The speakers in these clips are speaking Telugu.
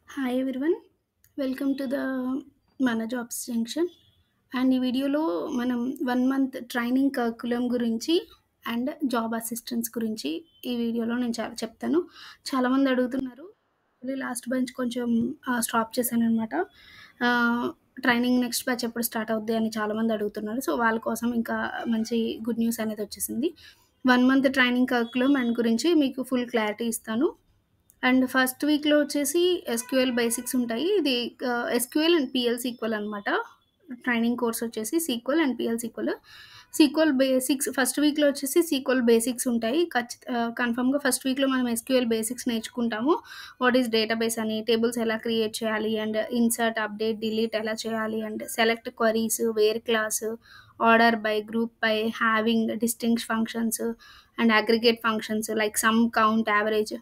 Hi everyone. Welcome to the మన జాబ్స్ జంక్షన్. అండ్ ఈ వీడియోలో మనం 1 మంత్ ట్రైనింగ్ కరిక్యులమ్ గురించి అండ్ జాబ్ అసిస్టెన్స్ గురించి ఈ వీడియోలో నేను చెప్తాను. చాలామంది అడుగుతున్నారు. లాస్ట్ బెంచ్ కొంచెం స్టాప్ చేశాననమాట. ట్రైనింగ్ నెక్స్ట్ బ్యాచ్ ఎప్పుడు స్టార్ట్ అవుద్ది అని చాలామంది అడుగుతున్నారు. సో, వాళ్ళ కోసం ఇంకా మంచి గుడ్ న్యూస్ అనేది వచ్చేసింది. 1 మంత్ ట్రైనింగ్ కరిక్యులమ్ అండ్ గురించి మీకు ఫుల్ క్లారిటీ ఇస్తాను. అండ్ ఫస్ట్ వీక్‌లో వచ్చేసి ఎస్‌క్యూఎల్ బేసిక్స్ ఉంటాయి. ఇది ఎస్‌క్యూఎల్ అండ్ పీఎల్ సీక్వెల్ అనమాట. ట్రైనింగ్ కోర్స్ వచ్చేసి SQL and PL SQL. SQL basics first వీక్‌లో వచ్చేసి సీక్వెల్ బేసిక్స్ ఉంటాయి. కన్ఫర్మ్‌గా ఫస్ట్ వీక్‌లో మనం ఎస్‌క్యూఎల్ బేసిక్స్ నేర్చుకుంటాము. వాట్ ఈస్ డేటాబేస్ అని, టేబుల్స్ ఎలా క్రియేట్ చేయాలి అండ్ ఇన్సర్ట్, అప్డేట్, డిలీట్ ఎలా చేయాలి and select queries, where clause, order by, group by, having, distinct functions and aggregate functions like sum, count, average.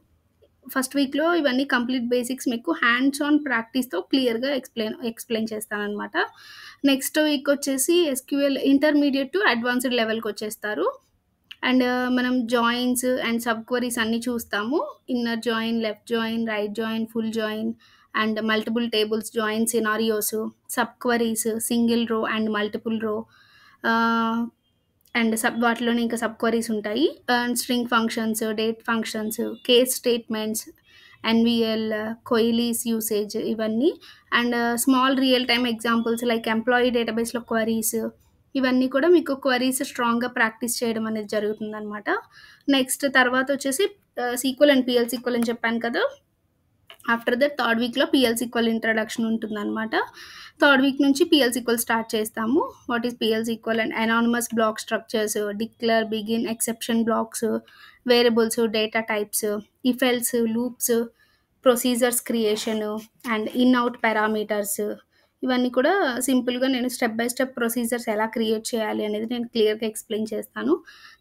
First వీక్‌లో ఇవన్నీ కంప్లీట్ బేసిక్స్ మీకు హ్యాండ్స్ ఆన్ ప్రాక్టీస్‌తో క్లియర్‌గా ఎక్స్‌ప్లెయిన్ చేస్తాననమాట. నెక్స్ట్ వీక్ వచ్చేసి ఎస్‌క్యూఎల్ ఇంటర్మీడియేట్ టు అడ్వాన్స్‌డ్ లెవెల్‌కొచ్చేస్తారు. అండ్ మనం జాయిన్స్ అండ్ సబ్ క్వెరీస్ అన్నీ చూస్తాము. Inner join, left join, right join, full join and multiple tables join scenarios, sub queries, single row and multiple row. Ah and వాటిలోనే ఇంకా సబ్ క్వరీస్ ఉంటాయి. And string functions, date functions, case statements, NVL, queries usage ఇవన్నీ. And small real time examples like employee డేటాబేస్‌లో క్వరీస్ ఇవన్నీ కూడా మీకు క్వరీస్ స్ట్రాంగ్‌గా ప్రాక్టీస్ చేయడం అనేది జరుగుతుందనమాట. నెక్స్ట్ తర్వాత వచ్చేసి సీక్వెల్ అండ్ పీఎల్ సీక్వెల్ అని చెప్పాను కదా! ఆఫ్టర్ దట్ థర్డ్ వీక్‌లో పీఎల్ సీక్వెల్ ఇంట్రడక్షన్ ఉంటుందనమాట. థర్డ్ వీక్ నుంచి పీఎల్ సీక్వెల్ స్టార్ట్ చేస్తాము. What is PL SQL and anonymous block structures, declare, begin, exception blocks, variables, data types, if else, loops, procedures creation and in, out parameters ఇవన్నీ కూడా సింపుల్‌గా నేను స్టెప్ బై స్టెప్ ప్రొసీజర్స్ ఎలా క్రియేట్ చేయాలి అనేది నేను క్లియర్‌గా ఎక్స్‌ప్లెయిన్ చేస్తాను.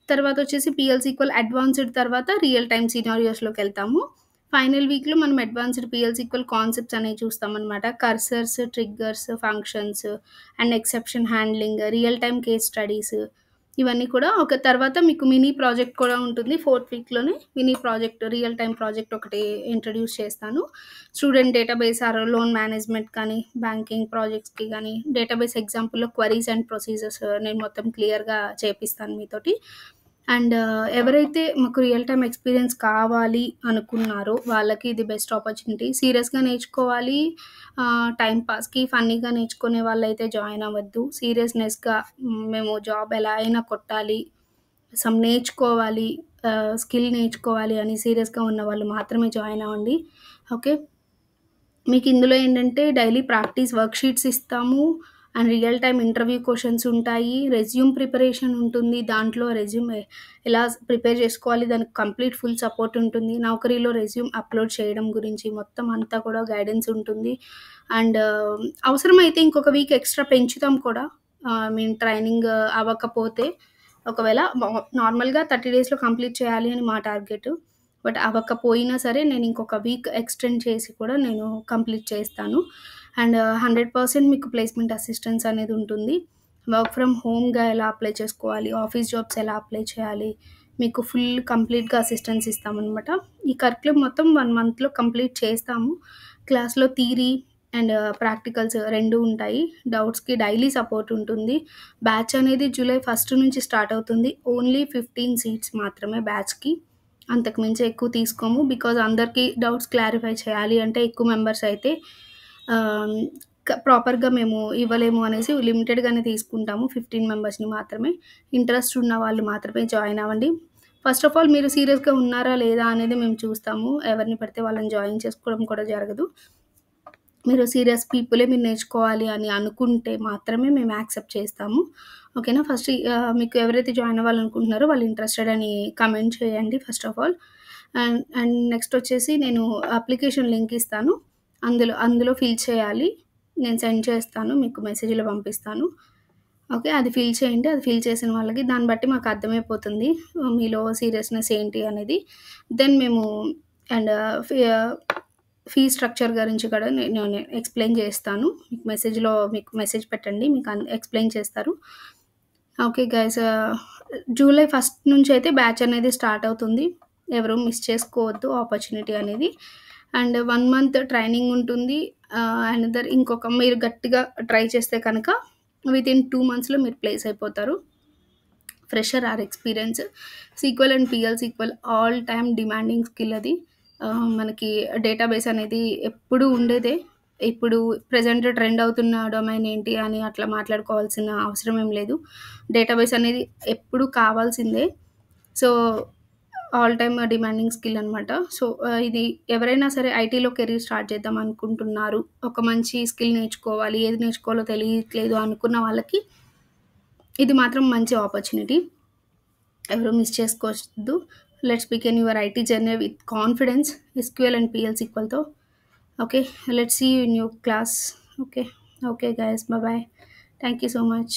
తర్వాత వచ్చేసి పీఎల్ సీక్వెల్ అడ్వాన్స్‌డ్ తర్వాత రియల్ టైమ్ సినారియోస్‌లోకెళ్తాము. ఫైనల్ వీక్‌లో మనం అడ్వాన్స్‌డ్ పీఎల్ సీక్వెల్ కాన్సెప్ట్స్ అనేవి చూస్తామనమాట. Cursors, triggers, functions and exception handling, real time case studies ఇవన్నీ కూడా ఒక తర్వాత మీకు మినీ ప్రాజెక్ట్ కూడా ఉంటుంది. ఫోర్త్ వీక్‌లోనే mini project, real time project ఒకటి ఇంట్రొడ్యూస్ చేస్తాను. Student database or loan management కానీ, బ్యాంకింగ్ ప్రాజెక్ట్స్‌కి గానీ, డేటాబేస్ ఎగ్జాంపుల్‌లో క్వరీస్ అండ్ ప్రొసీజర్స్ నేను మొత్తం క్లియర్‌గా చేపిస్తాను మీతోటి. అండ్ ఎవరైతే మాకు రియల్ టైమ్ ఎక్స్‌పీరియన్స్ కావాలి అనుకున్నారో వాళ్ళకి ఇది బెస్ట్ ఆపర్చునిటీ. సీరియస్‌గా నేర్చుకోవాలి. టైమ్ పాస్‌కి, ఫన్నీగా నేర్చుకునే వాళ్ళైతే జాయిన్ అవ్వద్దు. సీరియస్‌నెస్‌గా మేము జాబ్ ఎలా అయినా కొట్టాలి, నేర్చుకోవాలి, స్కిల్ నేర్చుకోవాలి అని సీరియస్‌గా ఉన్న వాళ్ళు మాత్రమే జాయిన్ అవ్వండి. ఓకే. మీకు ఇందులో ఏంటంటే డైలీ ప్రాక్టీస్ వర్క్ షీట్స్ ఇస్తాము. And real time interview questions ఉంటాయి. రెజ్యూమ్ ప్రిపరేషన్ ఉంటుంది. దాంట్లో రెజ్యూమ్ ఎలా ప్రిపేర్ చేసుకోవాలి దానికి కంప్లీట్ ఫుల్ సపోర్ట్ ఉంటుంది. నౌకరీలో రెజ్యూమ్ అప్‌లోడ్ చేయడం గురించి మొత్తం అంతా కూడా గైడెన్స్ ఉంటుంది. అండ్ అవసరమైతే ఇంకొక వీక్ ఎక్స్‌ట్రా పెంచుతాం కూడా. ట్రైనింగ్ అవ్వకపోతే ఒకవేళ నార్మల్‌గా 30 డేస్‌లో కంప్లీట్ చేయాలి అని మా టార్గెట్. బట్ అవ్వకపోయినా సరే నేను ఇంకొక వీక్ ఎక్స్‌టెండ్ చేసి కూడా నేను కంప్లీట్ చేస్తాను. అండ్ 100% మీకు ప్లేస్‌మెంట్ అసిస్టెన్స్ అనేది ఉంటుంది. వర్క్ ఫ్రమ్ హోమ్‌గా ఎలా అప్లై చేసుకోవాలి, ఆఫీస్ జాబ్స్ ఎలా అప్లై చేయాలి, మీకు ఫుల్ కంప్లీట్‌గా అసిస్టెన్స్ ఇస్తామనమాట. ఈ కరిక్యులమ్ మొత్తం 1 మంత్‌లో కంప్లీట్ చేస్తాము. క్లాస్‌లో థియరీ అండ్ ప్రాక్టికల్స్ 2 ఉంటాయి. డౌట్స్‌కి డైలీ సపోర్ట్ ఉంటుంది. బ్యాచ్ అనేది జూలై 1 నుంచి స్టార్ట్ అవుతుంది. ఓన్లీ 15 సీట్స్ మాత్రమే బ్యాచ్‌కి. అంతకు మించి ఎక్కువ తీసుకోము. బికాజ్ అందరికీ డౌట్స్ క్లారిఫై చేయాలి అంటే ఎక్కువ మెంబర్స్ అయితే ఆహ్, ప్రాపర్‌గా మేము ఇవ్వలేము అనేసి లిమిటెడ్‌గానే తీసుకుంటాము. 15 మెంబర్స్‌ని మాత్రమే. ఇంట్రెస్ట్ ఉన్న వాళ్ళు మాత్రమే జాయిన్ అవ్వండి. ఫస్ట్ ఆఫ్ ఆల్ మీరు సీరియస్‌గా ఉన్నారా లేదా అనేది మేము చూస్తాము. ఎవరిని పడితే వాళ్ళని జాయిన్ చేసుకోవడం కూడా జరగదు. మీరు సీరియస్ పీపులే మీరు నేర్చుకోవాలి అని అనుకుంటే మాత్రమే మేము యాక్సెప్ట్ చేస్తాము. ఓకేనా? ఫస్ట్ మీకు ఎవరైతే జాయిన్ అవ్వాలనుకుంటున్నారో వాళ్ళు ఇంట్రెస్టెడ్ అని కామెంట్ చేయండి first of all. And and next వచ్చేసి నేను అప్లికేషన్ లింక్ ఇస్తాను. అందులో ఫిల్ చేయాలి. నేను సెండ్ చేస్తాను. మీకు మెసేజ్‌లో పంపిస్తాను. ఓకే. అది ఫిల్ చేయండి. అది ఫిల్ చేసిన వాళ్ళకి దాన్ని బట్టి మాకు అర్థమైపోతుంది. మీలో సీరియస్‌నెస్ ఏంటి అనేది. దెన్ మేము అండ్ ఫీ ఫీ స్ట్రక్చర్ గురించి కూడా నేను ఎక్స్‌ప్లెయిన్ చేస్తాను. మీకు మెసేజ్ పెట్టండి. మీకు ఎక్స్‌ప్లెయిన్ చేస్తారు. Okay guys. జూలై 1 నుంచయితే బ్యాచ్ అనేది స్టార్ట్ అవుతుంది. ఎవరు మిస్ చేసుకోవద్దు ఆపర్చునిటీ అనేది. అండ్ 1 మంత్ ట్రైనింగ్ ఉంటుంది. అనదర్ ఇంకొక మీరు గట్టిగా ట్రై చేస్తే కనుక వితిన్ 2 మంత్స్‌లో మీరు ప్లేస్ అయిపోతారు. Fresher or experience. SQL and PL SQL all time demanding skill అది. మనకి డేటాబేస్ అనేది ఎప్పుడూ ఉండేదే. ఇప్పుడు ప్రెజెంట్ ట్రెండ్ అవుతున్న డొమైన్ ఏంటి అని అట్లా మాట్లాడుకోవాల్సిన అవసరం ఏం లేదు. డేటాబేస్ అనేది ఎప్పుడూ కావాల్సిందే. So, all time demanding skill అనమాట. సో, ఇది ఎవరైనా సరే ఐటీలో కెరీర్ స్టార్ట్ చేద్దాం అనుకుంటున్నారు. ఒక మంచి స్కిల్ నేర్చుకోవాలి. ఏది నేర్చుకోవాలో తెలియట్లేదు అనుకున్న వాళ్ళకి ఇది మాత్రం మంచి ఆపర్చునిటీ. ఎవరు మిస్ చేసుకోవద్దు. Let's begin your IT journey with confidence. SQL and PL సీక్వెల్‌తో. Okay. Let's see you in your class. Okay. Okay guys. Bye bye. Thank you so much.